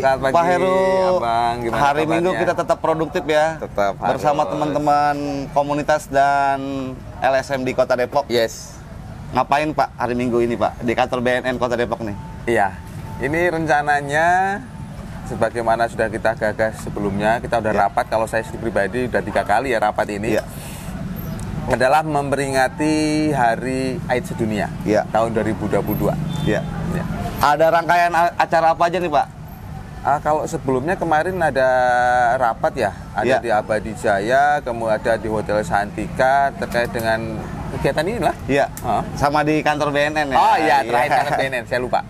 Pak Heru. Abang, Hari Minggu kita tetap produktif ya. Tetap bersama teman-teman komunitas dan LSM di Kota Depok. Yes. Ngapain Pak hari Minggu ini Pak di kantor BNN Kota Depok nih? Iya. Ini rencananya sebagaimana sudah kita gagas sebelumnya, kita udah rapat. Kalau saya pribadi udah 3 kali ya rapat ini. Adalah memperingati Hari AIDS Sedunia tahun 2022. Ada rangkaian acara apa aja nih Pak? Kalau sebelumnya kemarin ada rapat ya, ada di Abadi Jaya, kemudian ada di Hotel Santika terkait dengan kegiatan ini lah. Sama di kantor BNN ya. Oh iya, terakhir kantor BNN, saya lupa.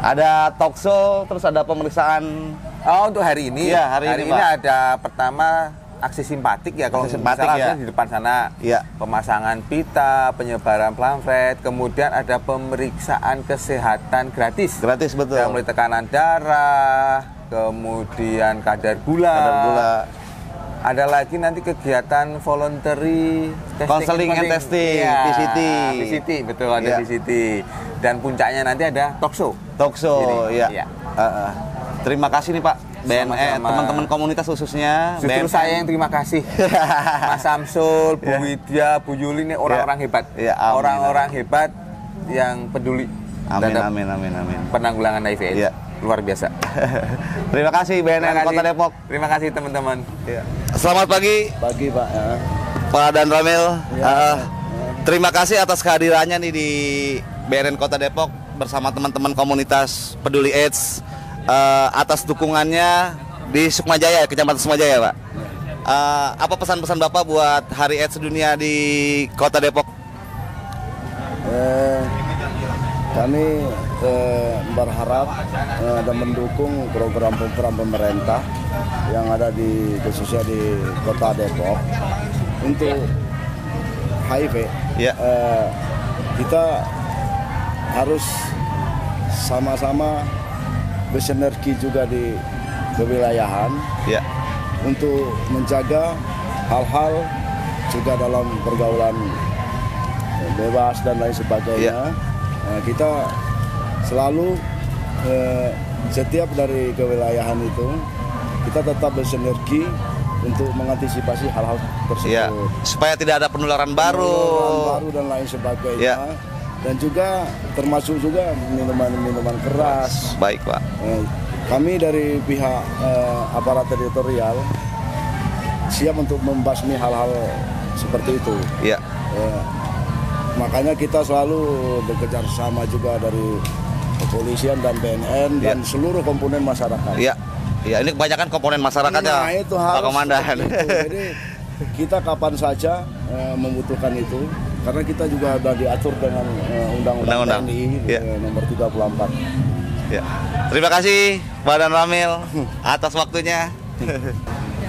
Ada talk show, terus ada pemeriksaan. Untuk hari ini. Hari ini ada pertama aksi simpatik ya, kalau misalnya di depan sana pemasangan pita, penyebaran pamflet, kemudian ada pemeriksaan kesehatan gratis. Gratis betul. Yang mulai tekanan darah, kemudian kadar gula. Ada lagi nanti kegiatan voluntary counseling and testing, VCT, betul ada VCT. Dan puncaknya nanti ada talk show. Terima kasih nih Pak. BNN, teman-teman komunitas khususnya. Justru saya yang terima kasih. Mas Samsul, Bu Widya, Bu Yuli ini orang-orang hebat. Orang-orang hebat yang peduli. Amin. Penanggulangan HIV. Luar biasa. Terima kasih BNN Kota Depok. Terima kasih teman-teman. Selamat pagi. Pagi Pak. Pak dan Ramil. Terima kasih atas kehadirannya nih di BNN Kota Depok bersama teman-teman komunitas peduli AIDS. Atas dukungannya di Sukmajaya, Kecamatan Sukmajaya, Pak. Apa pesan-pesan Bapak buat Hari AIDS Sedunia di Kota Depok? Kami berharap dan mendukung program-program pemerintah yang ada khususnya di Kota Depok untuk HIV. Kita harus sama-sama bersinergi juga di kewilayahan untuk menjaga hal-hal juga dalam pergaulan bebas dan lain sebagainya. Kita selalu setiap dari kewilayahan itu kita tetap bersinergi untuk mengantisipasi hal-hal tersebut. Supaya tidak ada penularan baru dan lain sebagainya. Dan juga termasuk juga minuman keras. Baik Pak. Kami dari pihak aparat teritorial siap untuk membasmi hal-hal seperti itu. Makanya kita selalu bekerja sama juga dari kepolisian dan BNN dan seluruh komponen masyarakat. Ini kebanyakan komponen masyarakatnya. Nah, itu harus Pak Komandan. Jadi kita kapan saja membutuhkan itu. Karena kita juga sudah diatur dengan Undang-Undang TNI nomor 34. Terima kasih Pak dan Ramil atas waktunya.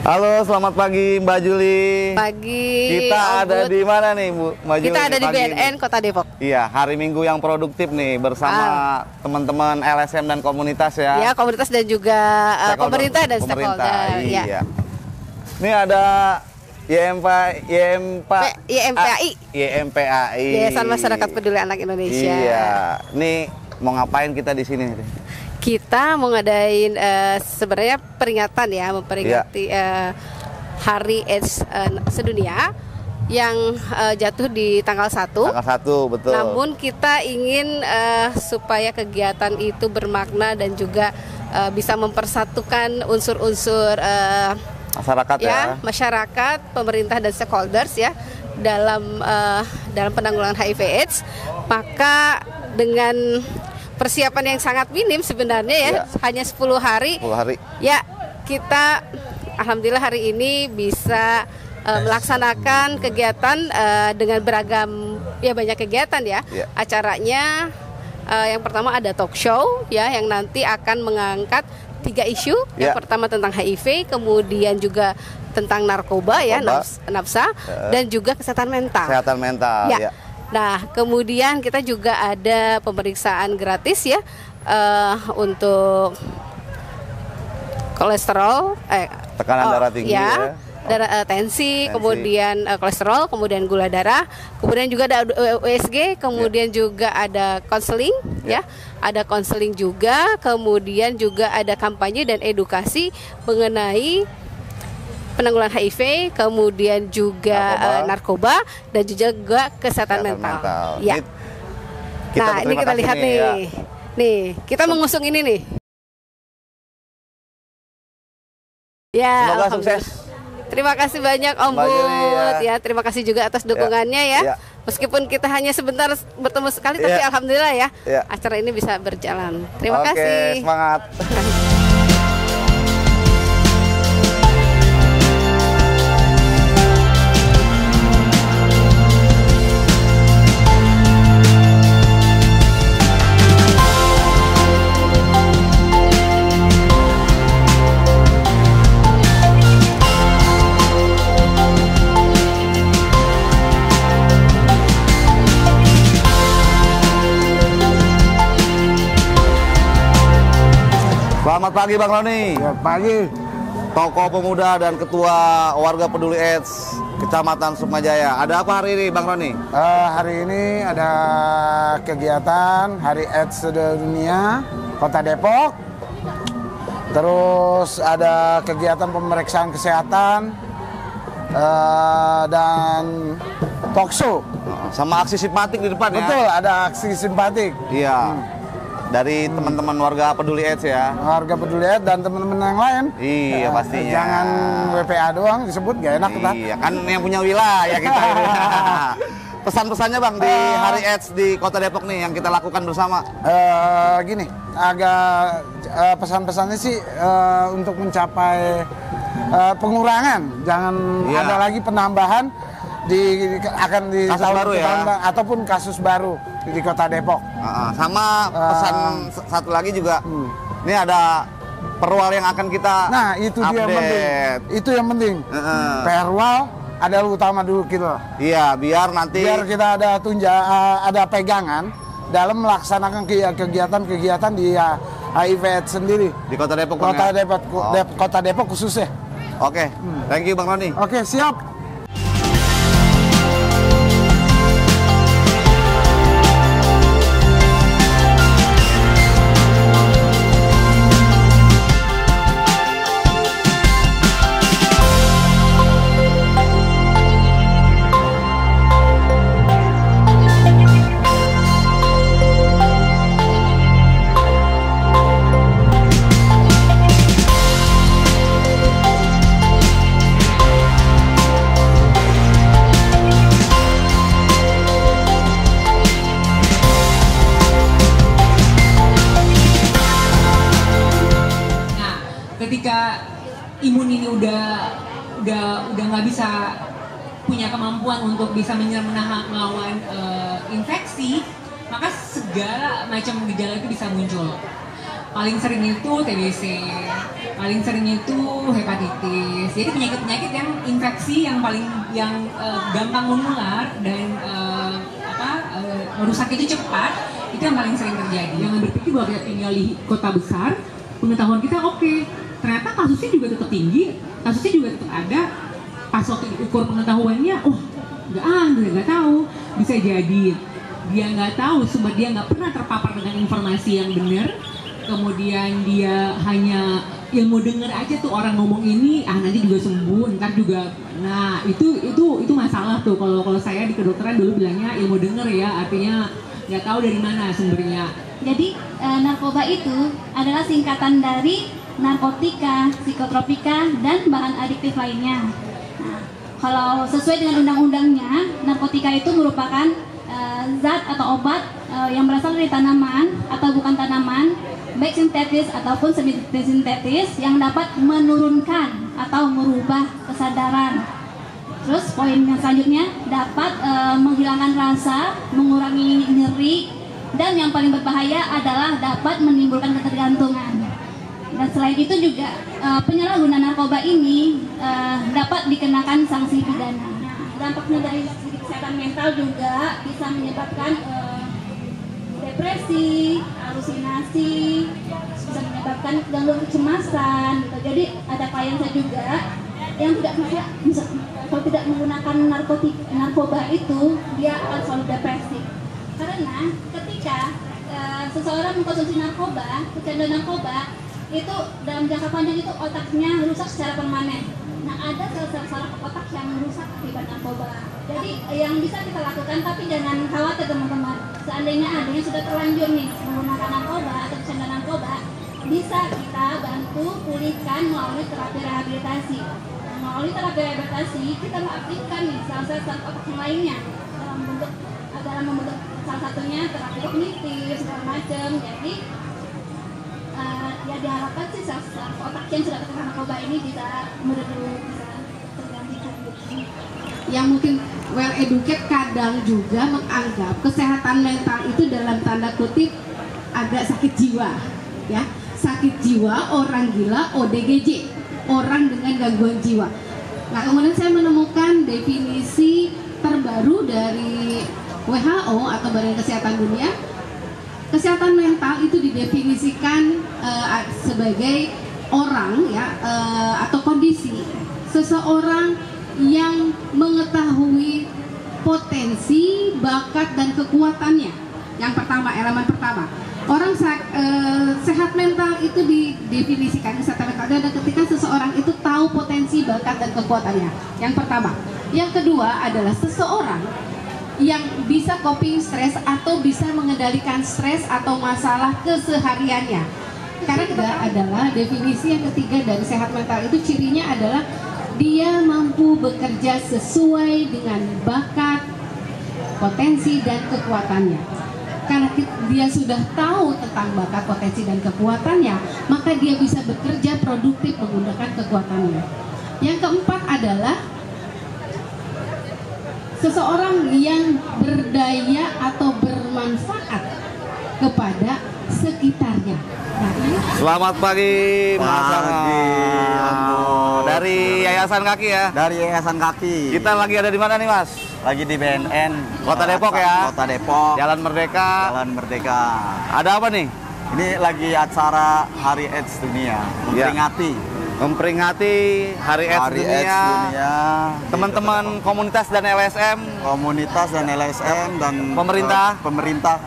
Halo, selamat pagi Mbak Juli. Pagi. Kita ada di mana nih Bu? Mbak Juli, kita ada di BNN Kota Depok. Iya, hari Minggu yang produktif nih bersama teman-teman LSM dan komunitas ya. Ya, komunitas dan juga pemerintah dan stakeholder. Iya. Ini ada YMPAI. Yayasan Masyarakat Peduli Anak Indonesia. Iya. Nih mau ngapain kita di sini? Kita mau ngadain sebenarnya peringatan ya, memperingati Hari AIDS Sedunia yang jatuh di tanggal 1. Tanggal 1, betul. Namun kita ingin supaya kegiatan itu bermakna dan juga bisa mempersatukan unsur-unsur masyarakat masyarakat, pemerintah dan stakeholders ya dalam penanggulangan HIV/AIDS. Maka dengan persiapan yang sangat minim sebenarnya hanya 10 hari. Ya, kita alhamdulillah hari ini bisa melaksanakan kegiatan dengan beragam banyak kegiatan ya. Acaranya yang pertama ada talk show ya yang nanti akan mengangkat 3 isu. Yang pertama tentang HIV, kemudian juga tentang narkoba ya, nafsa, dan juga kesehatan mental. Nah, kemudian kita juga ada pemeriksaan gratis ya untuk kolesterol, tekanan darah tinggi tensi, kemudian kolesterol, kemudian gula darah, kemudian juga ada USG, kemudian juga ada konseling, ya, ada konseling juga, kemudian juga ada kampanye dan edukasi mengenai penanggulangan HIV, kemudian juga narkoba dan juga kesehatan mental. Ya. Nah, ini kita lihat nih. Ya. Nih, kita mengusung ini nih. Ya, semoga sukses. Terima kasih banyak Om Bud. Ya, terima kasih juga atas dukungannya ya. Meskipun kita hanya sebentar bertemu sekali, tapi alhamdulillah ya, acara ini bisa berjalan. Terima kasih. Semangat. Selamat pagi Bang Roni. Selamat pagi. Tokoh pemuda dan ketua warga peduli AIDS Kecamatan Sukmajaya. Ada apa hari ini Bang Roni? Hari ini ada kegiatan Hari AIDS Sedunia Kota Depok. Terus ada kegiatan pemeriksaan kesehatan dan talkshow. Sama aksi simpatik di depan. Betul, ya? Ada aksi simpatik. Iya. Dari teman-teman warga peduli AIDS ya. Warga peduli AIDS dan teman-teman yang lain. Iya, pastinya. Jangan WPA doang disebut, gak enak. Iya, kan yang punya wilayah kita. Pesan-pesannya Bang di Hari AIDS di Kota Depok nih yang kita lakukan bersama. Gini, agak pesan-pesannya sih untuk mencapai pengurangan, jangan ada lagi penambahan akan di kasus tahun baru tahun, ataupun kasus baru di Kota Depok. Sama pesan satu lagi juga, ini ada perwal yang akan kita itu update. Dia yang penting. Itu yang penting. Perwal adalah utama dulu kita. Iya, biar kita ada pegangan dalam melaksanakan kegiatan-kegiatan di HIV AIDS sendiri di Kota Depok. Kota Depok khususnya. Oke, thank you Bang Roni. Oke, siap. Ketika imun ini udah nggak bisa punya kemampuan untuk bisa melawan infeksi, maka segala macam gejala itu bisa muncul. Paling sering itu TBC, paling sering itu hepatitis. Jadi penyakit-penyakit yang infeksi yang gampang menular dan merusak itu cepat, itu yang paling sering terjadi. Jangan berpikir bahwa kita tinggal di kota besar, pengetahuan kita oke. Ternyata kasusnya juga tetap tinggi, kasusnya juga tetap ada. Pas waktu diukur pengetahuannya, nggak tahu. Bisa jadi dia nggak tahu, sumber dia nggak pernah terpapar dengan informasi yang benar. Kemudian dia hanya ilmu dengar aja tuh orang ngomong ini, nanti juga sembuh, ntar juga. Nah itu masalah tuh. Kalau saya di kedokteran dulu bilangnya ilmu dengar ya, artinya nggak tahu dari mana sumbernya. Jadi narkoba itu adalah singkatan dari narkotika, psikotropika, dan bahan adiktif lainnya. Nah, kalau sesuai dengan undang-undangnya, narkotika itu merupakan zat atau obat yang berasal dari tanaman atau bukan tanaman, baik sintetis ataupun semi-sintetis, yang dapat menurunkan atau merubah kesadaran. Terus poin yang selanjutnya dapat menghilangkan rasa, mengurangi nyeri, dan yang paling berbahaya adalah dapat menimbulkan ketergantungan. Dan selain itu juga penyalahguna narkoba ini dapat dikenakan sanksi pidana. Dampaknya dari segi kesehatan mental juga bisa menyebabkan depresi, halusinasi, bisa menyebabkan gangguan kecemasan gitu. Jadi ada klien saya juga yang kalau tidak menggunakan narkoba itu dia akan selalu depresi. Karena ketika seseorang mengkonsumsi narkoba, kecanduan narkoba, itu dalam jangka panjang itu otaknya rusak secara permanen. Nah, ada sel-sel saraf otak yang rusak akibat narkoba. Jadi yang bisa kita lakukan, tapi jangan khawatir teman-teman. Seandainya ada yang sudah terlanjur nih menggunakan narkoba atau kecanduan narkoba, bisa kita bantu pulihkan melalui terapi rehabilitasi. Nah, melalui terapi rehabilitasi kita mengaktifkan nih sel-sel saraf otak yang lainnya dalam membentuk salah satunya terapi kognitif segala macam. Jadi ya diharapkan sih sel-sel otak yang sudah terkena narkoba ini bisa tergantikan. Yang mungkin well educated kadang juga menganggap kesehatan mental itu dalam tanda kutip agak sakit jiwa, ya. Sakit jiwa, orang gila, ODGJ, orang dengan gangguan jiwa. Nah, kemudian saya menemukan definisi terbaru dari WHO atau Badan Kesehatan Dunia. Kesehatan mental itu didefinisikan sebagai orang, ya, atau kondisi seseorang yang mengetahui potensi, bakat, dan kekuatannya. Yang pertama, elemen pertama, orang sehat mental itu didefinisikan kesehatan mental adalah ketika seseorang itu tahu potensi, bakat, dan kekuatannya. Yang pertama. Yang kedua adalah seseorang yang bisa coping stres atau bisa mengendalikan stres atau masalah kesehariannya. Karena kita adalah definisi yang ketiga dari sehat mental itu cirinya adalah dia mampu bekerja sesuai dengan bakat, potensi, dan kekuatannya. Karena dia sudah tahu tentang bakat, potensi, dan kekuatannya, maka dia bisa bekerja produktif menggunakan kekuatannya. Yang keempat adalah seseorang yang berdaya atau bermanfaat kepada sekitarnya. Nah, ini Selamat pagi, Mas. Pagi. Dari Yayasan Kaki ya. Dari Yayasan Kaki. Kita lagi ada di mana nih, Mas? lagi di BNN Kota Depok ya. Kota Depok. Jalan Merdeka. Jalan Merdeka. Ada apa nih? Ini lagi acara Hari AIDS Dunia. Memperingati Hari AIDS Dunia. Teman-teman komunitas dan LSM. Komunitas dan LSM dan pemerintah. Pemerintah.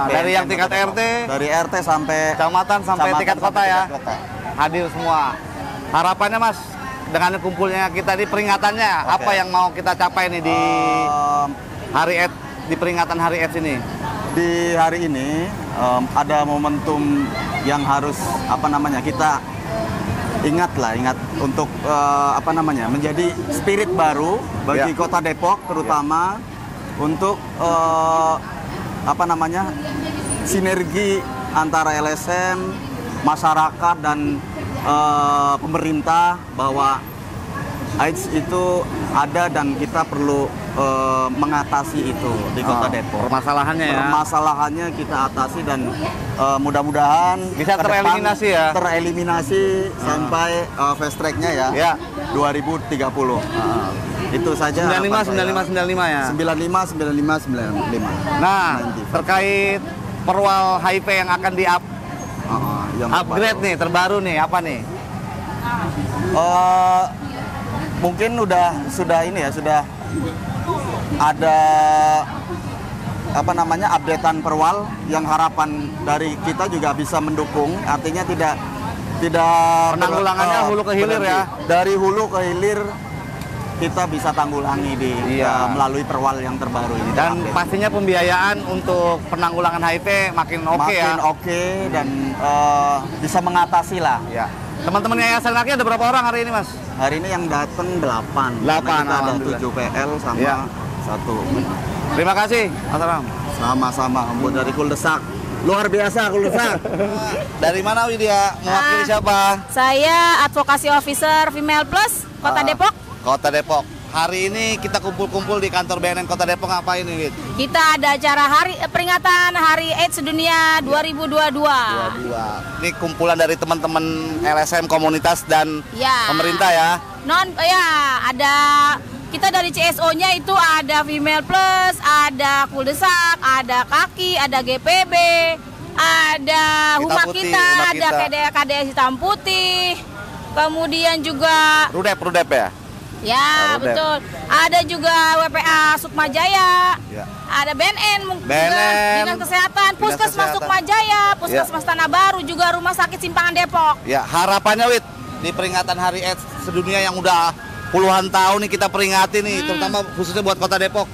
Dari yang tingkat RT. Dari RT sampai kecamatan sampai tingkat kota ya. Hadir semua. Harapannya Mas, dengan kumpulnya kita di peringatannya, apa yang mau kita capai nih di Hari AIDS, di peringatan Hari AIDS ini? Di hari ini ada momentum yang harus kita ingat untuk menjadi spirit baru bagi Kota Depok terutama untuk sinergi antara LSM, masyarakat dan pemerintah bahwa AIDS itu ada dan kita perlu mengatasi itu di Kota Depok. Permasalahannya kita atasi dan mudah-mudahan bisa tereliminasi ya. Tereliminasi sampai fast track-nya ya. 2030. Itu saja. 95 ya. 95. Nah, terkait perwal HIV yang akan upgrade nih, terbaru nih, apa nih? Mungkin sudah ada updatean perwal yang harapan dari kita juga bisa mendukung, artinya tidak penanggulangannya hulu ke hilir ya. Dari hulu ke hilir kita bisa tanggulangi melalui perwal yang terbaru ini. Dan pastinya pembiayaan untuk penanggulangan HIV makin oke ya. Makin oke dan bisa mengatasi lah. Ya. Teman-teman Yayasan Kaki ada berapa orang hari ini, Mas? Hari ini yang datang 8. 8, kita ada 7 PL sama 1. Terima kasih, Mas Ram. Sama-sama, dari Kuldesak. Luar biasa Kuldesak. Dari mana Widya? Mewakili siapa? Saya Advokasi Officer Female Plus Kota Depok. Kota Depok. Hari ini kita kumpul-kumpul di kantor BNN Kota Depok, ngapain nih, Wid? Kita ada acara peringatan Hari AIDS Dunia 2022. Ini kumpulan dari teman-teman LSM komunitas dan pemerintah ya. Ada kita dari CSO-nya itu ada Female Plus, ada Kuldesak, ada Kaki, ada GPB, ada Humas kita, ada KDS Hitam Putih. Kemudian juga Rudep ya? Ya, betul. Ada juga WPA Sukmajaya. Ya. Ada BNN mungkin juga, Dinas Kesehatan, Puskesmas Sukmajaya, Puskesmas Tanah Baru, juga Rumah Sakit Simpangan Depok. Ya, harapannya Wit di peringatan Hari AIDS sedunia yang udah puluhan tahun nih kita peringati nih, terutama khususnya buat Kota Depok.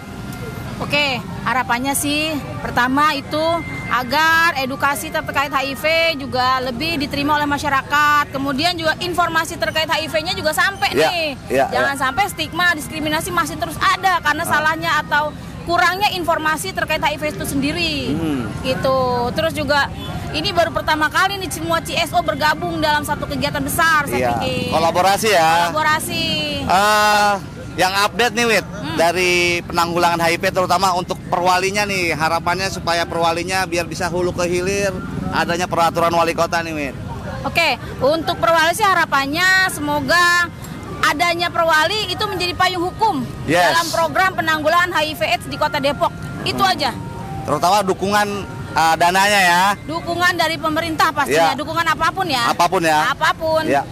Oke, harapannya sih pertama itu agar edukasi terkait HIV juga lebih diterima oleh masyarakat. Kemudian juga informasi terkait HIV-nya juga sampai nih. Jangan sampai stigma, diskriminasi masih terus ada karena salahnya atau kurangnya informasi terkait HIV itu sendiri. Gitu. Terus juga ini baru pertama kali nih semua CSO bergabung dalam satu kegiatan besar, saya pikir. Kolaborasi ya. Kolaborasi. Yang update nih Wit, dari penanggulangan HIV terutama untuk perwalinya nih, harapannya supaya perwalinya biar bisa hulu ke hilir, adanya peraturan wali kota nih Wit. Oke, untuk perwali sih harapannya semoga adanya perwali itu menjadi payung hukum dalam program penanggulangan HIV/AIDS di Kota Depok. Itu aja. Terutama dukungan dananya ya. Dukungan dari pemerintah pastinya, dukungan apapun ya. Apapun ya. Apapun. Ya.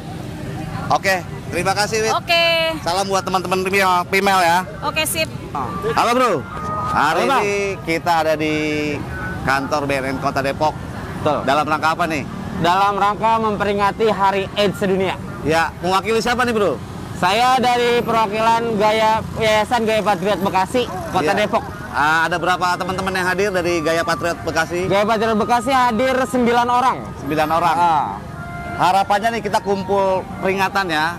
Oke, terima kasih Wit. Oke. Salam buat teman-teman female ya. Oke, sip. Halo Bro. Hari ini kita ada di kantor BNN Kota Depok. Betul. Dalam rangka apa nih? Dalam rangka memperingati Hari AIDS Sedunia. Ya, mewakili siapa nih Bro? Saya dari perwakilan Yayasan Gaya Patriot Bekasi, Kota Depok. Ada berapa teman-teman yang hadir dari Gaya Patriot Bekasi? Gaya Patriot Bekasi hadir 9 orang. 9 orang. Harapannya nih kita kumpul peringatan ya,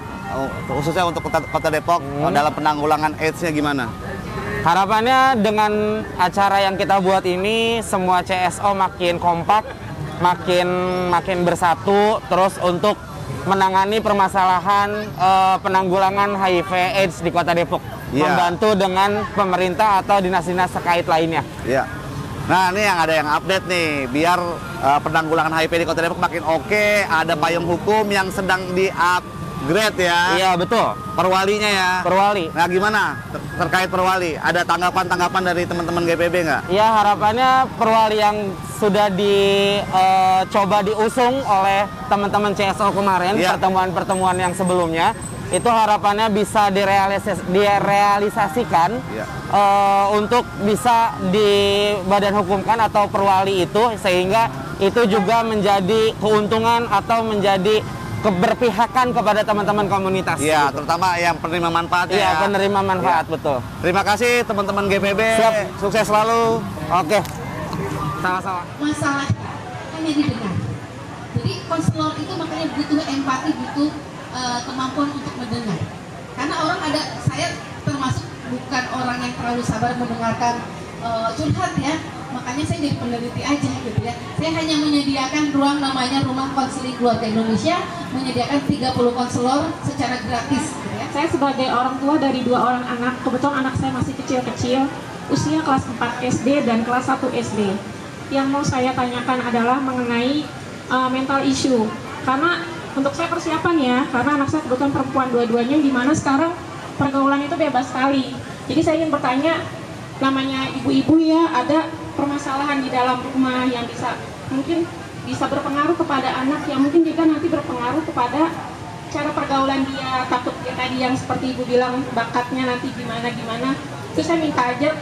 khususnya untuk Kota Depok dalam penanggulangan AIDS-nya gimana? Harapannya dengan acara yang kita buat ini semua CSO makin kompak, makin bersatu, terus untuk menangani permasalahan penanggulangan HIV/AIDS di Kota Depok, membantu dengan pemerintah atau dinas-dinas terkait lainnya. Nah, ini yang ada yang update nih, biar penanggulangan HIV di Kota Depok makin oke, ada payung hukum yang sedang di-upgrade ya. Iya, betul. Perwalinya ya. Perwali. Nah, gimana terkait perwali? Ada tanggapan-tanggapan dari teman-teman GPB nggak? Ya, harapannya perwali yang sudah dicoba diusung oleh teman-teman CSO kemarin, pertemuan-pertemuan yang sebelumnya, itu harapannya bisa direalisasikan untuk bisa dibadan-hukumkan atau perwali itu, sehingga itu juga menjadi keuntungan atau menjadi keberpihakan kepada teman-teman komunitas. Iya, terutama yang penerima manfaatnya. Iya, penerima manfaat, betul. Terima kasih teman-teman GPB. Siap. Sukses selalu. Oke. Sama-sama. Masalah hanya didengar. Jadi konselor itu makanya butuh empati, butuh kemampuan untuk mendengar. Karena orang ada, saya termasuk bukan orang yang terlalu sabar mendengarkan curhat ya. Makanya saya jadi peneliti aja gitu ya. Saya hanya menyediakan ruang namanya Rumah Konseling Keluarga Indonesia, menyediakan 30 konselor secara gratis gitu ya. Saya sebagai orang tua dari 2 orang anak, kebetulan anak saya masih kecil-kecil, usia kelas 4 SD dan kelas 1 SD. Yang mau saya tanyakan adalah mengenai mental issue. Karena untuk saya persiapan ya, karena anak saya kebetulan perempuan dua-duanya, di mana sekarang pergaulan itu bebas sekali. Jadi saya ingin bertanya, namanya ibu-ibu ya, ada permasalahan di dalam rumah yang mungkin bisa berpengaruh kepada anak, yang mungkin juga nanti berpengaruh kepada cara pergaulan dia, takut dia tadi yang seperti ibu bilang bakatnya nanti gimana. Terus saya minta aja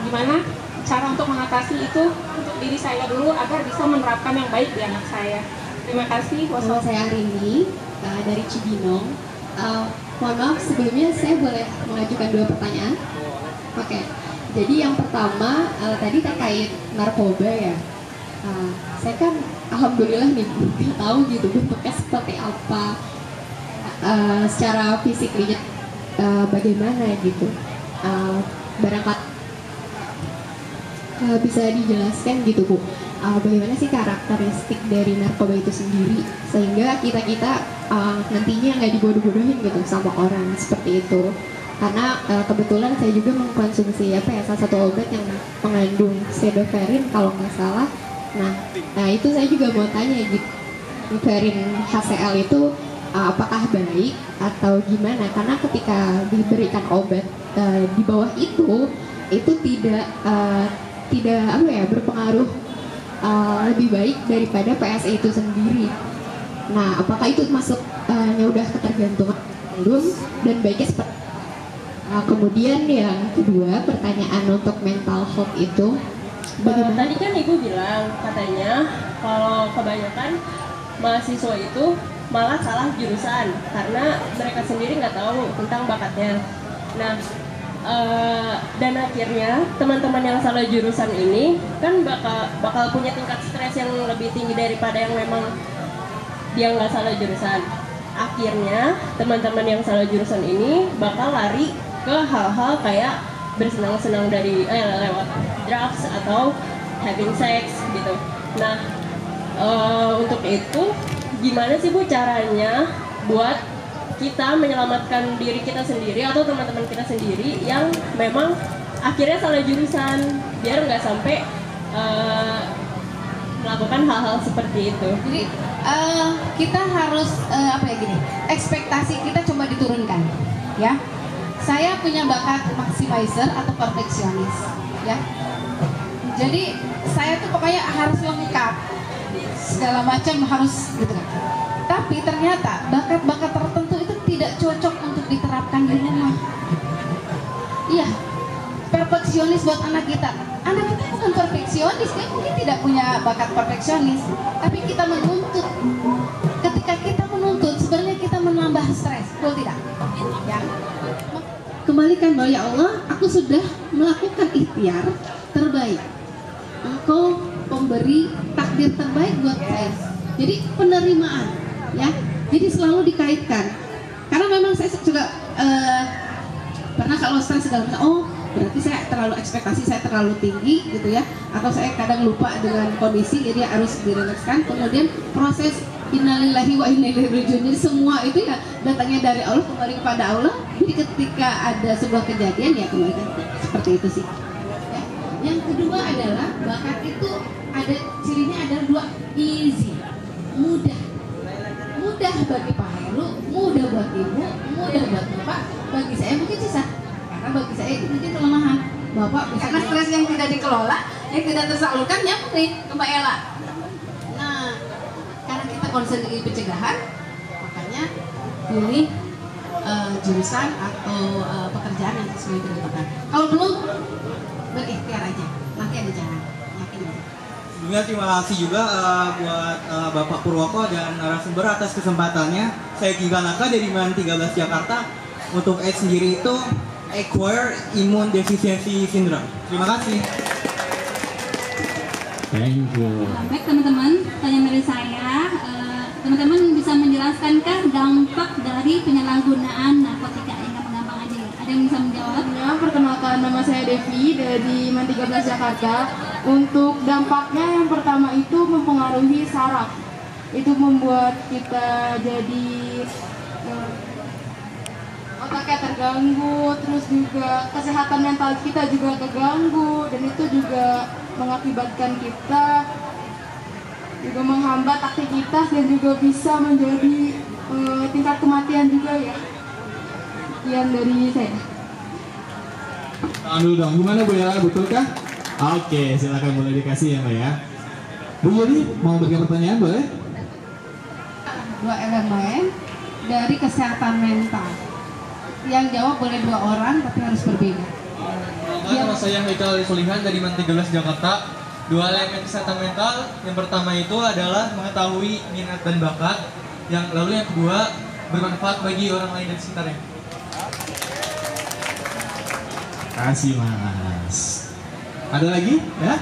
gimana cara untuk mengatasi itu untuk diri saya dulu agar bisa menerapkan yang baik di anak saya. Terima kasih. Nama saya Arini dari Cibinong. Mohon maaf sebelumnya saya boleh mengajukan 2 pertanyaan. Oke. Jadi yang pertama tadi terkait narkoba ya. Saya kan alhamdulillah nih nggak tahu gitu bentuknya seperti apa, secara fisiknya bagaimana gitu. Barangkali bisa dijelaskan gitu Bu, bagaimana sih karakteristik dari narkoba itu sendiri sehingga kita nantinya nggak dibodoh-bodohin gitu sama orang seperti itu. Karena kebetulan saya juga mengkonsumsi salah satu obat yang mengandung pseudoephedrine kalau nggak salah. Nah itu saya juga mau tanya gitu, Pseudoephedrine HCl itu apakah baik atau gimana? Karena ketika diberikan obat di bawah itu tidak berpengaruh lebih baik daripada PSE itu sendiri. Nah apakah itu masuk udah ketergantungan dan baiknya seperti Nah, kemudian yang kedua, pertanyaan untuk mental health itu bagaimana? Tadi kan Ibu bilang katanya kalau kebanyakan mahasiswa itu malah salah jurusan karena mereka sendiri nggak tahu tentang bakatnya. Nah, dan akhirnya teman-teman yang salah jurusan ini kan bakal punya tingkat stres yang lebih tinggi daripada yang memang dia nggak salah jurusan. Akhirnya teman-teman yang salah jurusan ini bakal lari ke hal-hal kayak bersenang-senang dari lewat drugs atau having sex gitu. Nah, untuk itu gimana sih Bu caranya buat kita menyelamatkan diri kita sendiri atau teman-teman kita sendiri yang memang akhirnya salah jurusan biar nggak sampai melakukan hal-hal seperti itu. Jadi kita harus ekspektasi kita coba diturunkan, ya. Saya punya bakat maximizer atau perfeksionis, ya. Jadi saya tuh pokoknya harus lengkap, segala macam harus gitu kan. Tapi ternyata bakat-bakat tertentu itu tidak cocok untuk diterapkan di rumah. Iya, perfeksionis buat anak kita. Anak kita bukan perfeksionis, dia mungkin tidak punya bakat perfeksionis. Tapi kita menuntut. Ketika kita menuntut, sebenarnya kita menambah stres, betul tidak? Ya. Kembalikan bahwa ya Allah, aku sudah melakukan ikhtiar terbaik. Engkau pemberi takdir terbaik buat saya. Jadi penerimaan, ya. Jadi selalu dikaitkan. Karena memang saya juga pernah kalau stres segala macam, oh berarti saya terlalu ekspektasi saya terlalu tinggi gitu ya, atau saya kadang lupa dengan kondisi, jadi harus direlakskan. Kemudian proses innalillahi wa inna ilaihi raji'un, jadi semua itu ya datangnya dari Allah, kembali kepada Allah. Jadi ketika ada sebuah kejadian ya kembali seperti itu sih ya. Yang kedua adalah bakat itu ada cirinya adalah dua, easy, mudah bagi Pak Heru, mudah buat Ibu, mudah buat Bapak. Bagi saya mungkin susah, karena bagi saya itu mungkin kelemahan. Bapak bisa karena stres yang tidak dikelola, yang tidak tersalurkan, nyamperin ke Mbak Ella. Nah, karena kita concern di pencegahan, makanya pilih jurusan atau pekerjaan yang sesuai dengan bakat. Kalau belum, berikhtiar aja, nanti ada jalan, yakin aja. Sebelumnya terima kasih juga buat Bapak Purwoko dan narasumber atas kesempatannya. Saya Giga Naka dari MAN 13 Jakarta. Untuk AIDS sendiri itu Acquired Immune Deficiency Syndrome. Terima kasih. Thank you. Baik teman-teman, pertanyaan dari saya, teman-teman bisa menjelaskankah dampak dari penyalahgunaan narkotika? Yang gampang aja ya. Ada yang bisa menjawab? Ya, perkenalkan, nama saya Devi dari MAN 13 Jakarta. Untuk dampaknya yang pertama itu mempengaruhi saraf. Itu membuat kita jadi otaknya terganggu, terus juga kesehatan mental kita juga terganggu, dan itu juga mengakibatkan kita juga menghambat aktivitas dan juga bisa menjadi tingkat kematian juga ya. Sekian dari saya. Tahan dulu dong, gimana Bu Ella, betulkah? Oke, silakan boleh dikasih ya Mbak ya. Bu Yuli, mau bagi pertanyaan boleh? Dua elemen dari kesehatan mental. Yang jawab boleh dua orang, tapi harus berbeda. Nama saya Haikal Sulihan dari MAN 13 Jakarta. Dua elemen kesehatan mental, yang pertama itu adalah mengetahui minat dan bakat, lalu yang kedua bermanfaat bagi orang lain dan sekitarnya. Kasih Mas. Ada lagi ya?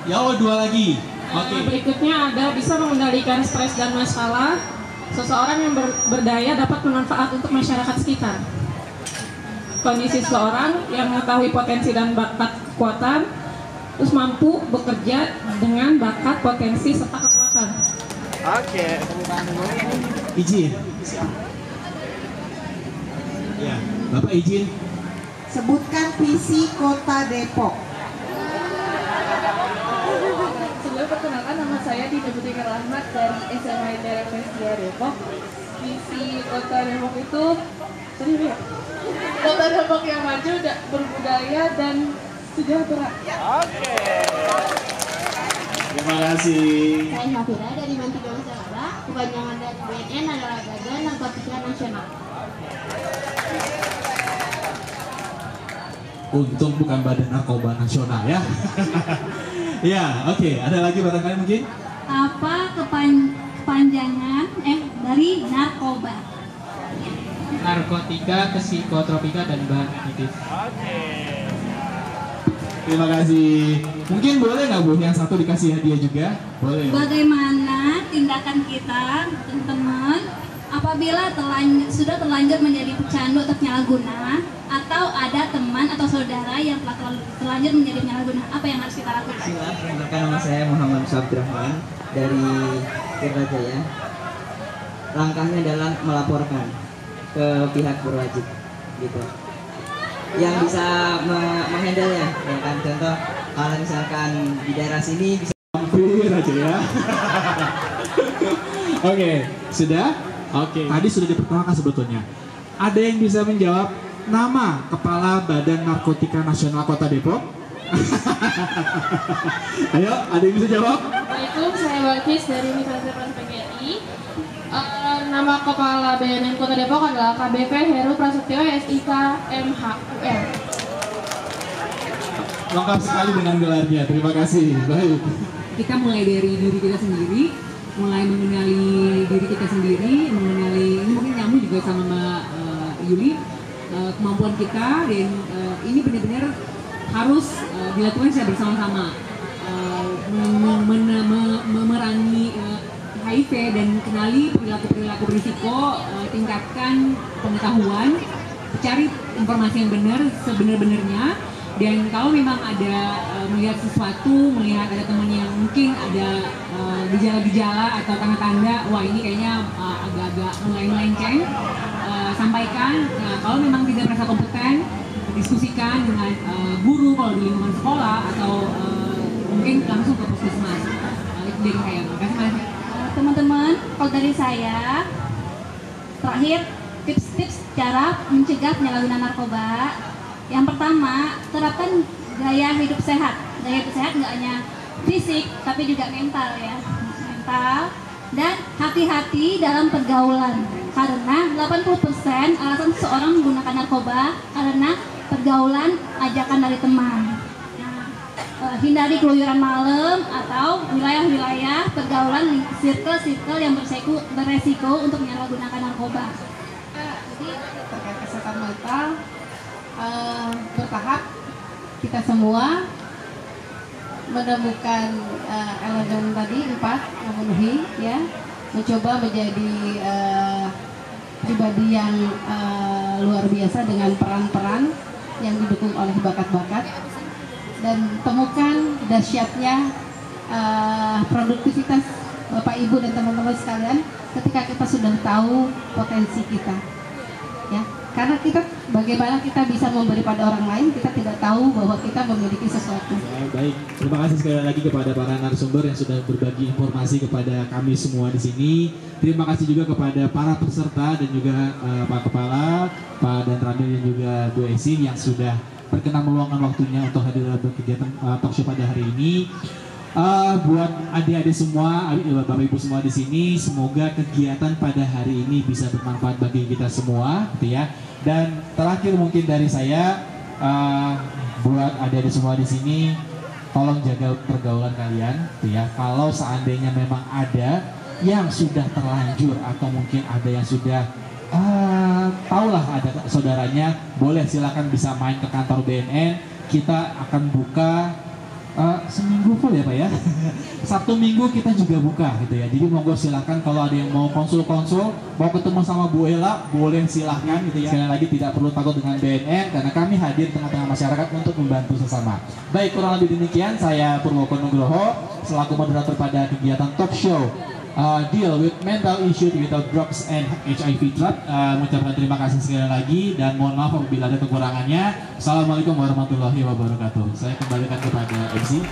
Ya, oh, dua lagi. Oke. Berikutnya ada bisa mengendalikan stres dan masalah. Seseorang yang berdaya dapat bermanfaat untuk masyarakat sekitar. Kondisi seseorang yang mengetahui potensi dan bakat kekuatan, terus mampu bekerja dengan bakat, potensi, serta kekuatan. Oke. Izin. Ya, Bapak izin. Sebutkan visi Kota Depok. Sebelum perkenalkan, nama saya Dina Putri Rahmat dari SMA ITERA Vestia Depok. Visi Kota Depok itu Kota Depok yang maju, berbudaya dan sejahtera. Oke. Terima kasih. Saya Hafira dari MAN 13 Jakarta. Kepanjangan dari BNN adalah Badan Narkotika Nasional. Untung bukan Badan Narkoba Nasional ya. Ya, oke. Ada lagi barangkali mungkin? Apa kepanjangan dari narkoba? Narkotika, psikotropika, dan bahan aditif. Terima kasih. Mungkin boleh nggak Bu, yang satu dikasih hadiah juga? Boleh. Bagaimana tindakan kita, teman-teman, apabila sudah terlanjur menjadi pecandu atau penyalahguna, atau ada teman atau saudara yang telah terlanjur menjadi penyalahguna, apa yang harus kita lakukan? Perkenalkan, nama saya Muhammad Abdurrahman dari Tirta Jaya. Langkahnya adalah melaporkan ke pihak berwajib, gitu. Yang bisa menghandle ya kan, contoh kalau misalkan di daerah sini bisa hampir aja ya. Oke, sudah? Oke. Tadi sudah diperkenalkan sebetulnya. Ada yang bisa menjawab nama Kepala Badan Narkotika Nasional Kota Depok? Ayo, ada yang bisa jawab? Assalamualaikum, saya Balkis dari Universitas PGRI. Nama Kepala BNN Kota Depok adalah KBP Heru Prasetyo SIK MHUM. Lengkap sekali dengan gelarnya, terima kasih. Baik. Kita mulai dari diri kita sendiri, mulai mengenali diri kita sendiri, mengenali, ini mungkin nyambung juga sama Mbak Yuli, kemampuan kita, dan ini benar-benar harus dilakukan secara bersama-sama, memerangi HIV dan kenali perilaku berisiko, tingkatkan pengetahuan, cari informasi yang benar sebenar-benarnya, dan kalau memang ada melihat sesuatu, melihat ada teman yang mungkin ada gejala-gejala atau tanda-tanda, wah ini kayaknya agak-agak mulai melenceng, sampaikan. Kalau memang tidak merasa kompeten, diskusikan dengan guru kalau di lingkungan sekolah, atau mungkin langsung ke puskesmas. Itu dari saya. Terima kasih Mas. Teman-teman, kalau dari saya, terakhir tips-tips cara mencegah penyalahgunaan narkoba. Yang pertama, terapkan gaya hidup sehat. Gaya hidup sehat nggak hanya fisik, tapi juga mental ya. Mental. Dan hati-hati dalam pergaulan. Karena 80% alasan seseorang menggunakan narkoba karena pergaulan ajakan dari teman. Hindari keluyuran malam atau wilayah-wilayah pergaulan circle-circle yang beresiko untuk menyalahgunakan narkoba. Jadi terkait kesehatan mental, bertahap kita semua menemukan elemen tadi 4 memenuhi ya, mencoba menjadi pribadi yang luar biasa dengan peran-peran yang didukung oleh bakat-bakat, dan temukan dahsyatnya produktivitas Bapak Ibu dan teman-teman sekalian ketika kita sudah tahu potensi kita ya, karena kita bagaimana kita bisa memberi pada orang lain, kita tidak tahu bahwa kita memiliki sesuatu. Baik, terima kasih sekali lagi kepada para narasumber yang sudah berbagi informasi kepada kami semua di sini. Terima kasih juga kepada para peserta dan juga Pak Kepala, Pak Dan Ramil dan juga Bu Esi yang sudah berkenan meluangkan waktunya untuk hadir dalam kegiatan talk show pada hari ini. Buat adik-adik semua, Bapak Ibu semua di sini, semoga kegiatan pada hari ini bisa bermanfaat bagi kita semua, gitu ya. Dan terakhir mungkin dari saya, buat adik-adik semua di sini, tolong jaga pergaulan kalian, gitu ya. Kalau seandainya memang ada yang sudah terlanjur atau mungkin ada yang sudah tahulah ada saudaranya, boleh silakan bisa main ke kantor BNN. Kita akan buka seminggu full ya Pak ya. Sabtu Minggu kita juga buka gitu ya. Jadi monggo silakan kalau ada yang mau konsul-konsul, mau ketemu sama Bu Ella, boleh silahkan gitu ya. Sekali lagi tidak perlu takut dengan BNN karena kami hadir tengah-tengah masyarakat untuk membantu sesama. Baik, kurang lebih demikian, saya Purwoko Nugroho selaku moderator pada kegiatan talk show Deal with Mental Issue Without Drugs and HIV Drug. Mengucapkan terima kasih sekali lagi dan mohon maaf apabila ada kekurangannya. Assalamualaikum warahmatullahi wabarakatuh. Saya kembalikan kepada MC.